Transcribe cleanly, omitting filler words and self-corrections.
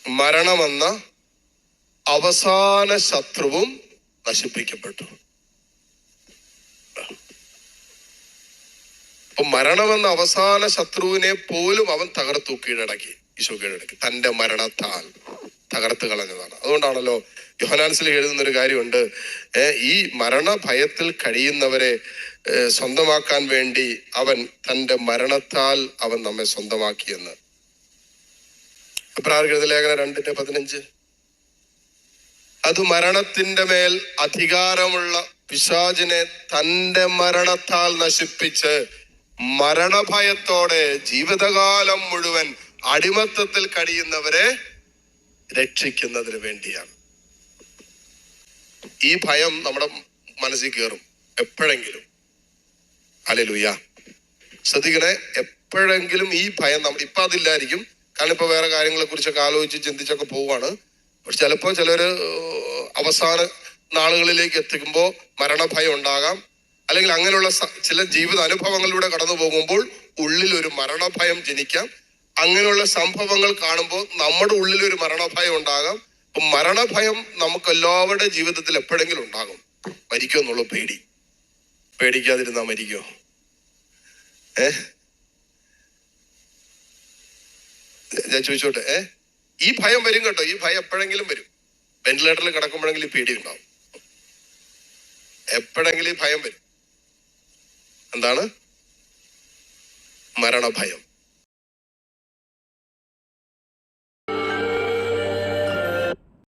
മരണമെന്ന അവസാന ശത്രുവും നശിപ്പിക്കപ്പെട്ടു. അപ്പൊ മരണമെന്ന അവസാന ശത്രുവിനെ പോലും അവൻ തകർത്തു കീഴടക്കി. ഈശോ കീഴടക്കി, തന്റെ മരണത്താൽ തകർത്ത് കളഞ്ഞതാണ്. അതുകൊണ്ടാണല്ലോ യോഹന്നാൻസിൽ എഴുതുന്ന ഒരു കാര്യമുണ്ട്, ഈ മരണഭയത്തിൽ കഴിയുന്നവരെ സ്വന്തമാക്കാൻ വേണ്ടി അവൻ തന്റെ മരണത്താൽ അവൻ നമ്മെ സ്വന്തമാക്കിയെന്ന്. എബ്രായർക്കെഴുതിയ ലേഖനം 2:15. അത് മരണത്തിന്റെ മേൽ അധികാരമുള്ള പിശാചിനെ തന്റെ മരണത്താൽ നശിപ്പിച്ച് മരണഭയത്തോടെ ജീവിതകാലം മുഴുവൻ അടിമത്തത്തിൽ കഴിയുന്നവരെ രക്ഷിക്കുന്നതിന് വേണ്ടിയാണ്. ഈ ഭയം നമ്മുടെ മനസ്സിൽ കയറും എപ്പോഴെങ്കിലും. ഹല്ലേലൂയ. ശ്രദ്ധിക്കണേ, എപ്പോഴെങ്കിലും ഈ ഭയം ഇപ്പൊ അതില്ലായിരിക്കും, കാരണം ഇപ്പൊ വേറെ കാര്യങ്ങളെ കുറിച്ചൊക്കെ ആലോചിച്ച് ചിന്തിച്ചൊക്കെ പോവാണ്. പക്ഷെ ചിലപ്പോൾ ചിലര് അവസാന നാളുകളിലേക്ക് എത്തിക്കുമ്പോൾ മരണഭയം ഉണ്ടാകാം, അല്ലെങ്കിൽ അങ്ങനെയുള്ള ചില ജീവിത അനുഭവങ്ങളിലൂടെ കടന്നു പോകുമ്പോൾ ഉള്ളിൽ ഒരു മരണഭയം ജനിക്കാം. അങ്ങനെയുള്ള സംഭവങ്ങൾ കാണുമ്പോൾ നമ്മുടെ ഉള്ളിൽ ഒരു മരണഭയം ഉണ്ടാകാം. അപ്പൊ മരണഭയം നമുക്ക് എല്ലാവരുടെ ജീവിതത്തിൽ എപ്പോഴെങ്കിലും ഉണ്ടാകും. മരിക്കോ എന്നുള്ള പേടി. പേടിക്കാതിരുന്നാ മരിക്കോ? ഞാൻ ചോദിച്ചോട്ടെ, ഈ ഭയം വരും കേട്ടോ. ഈ ഭയം എപ്പോഴെങ്കിലും വരും. വെന്റിലേറ്ററിൽ കിടക്കുമ്പോഴെങ്കിലും ഈ പേടി ഉണ്ടാവും. എപ്പോഴെങ്കിലും ഈ ഭയം വരും. എന്താണ്? മരണഭയം.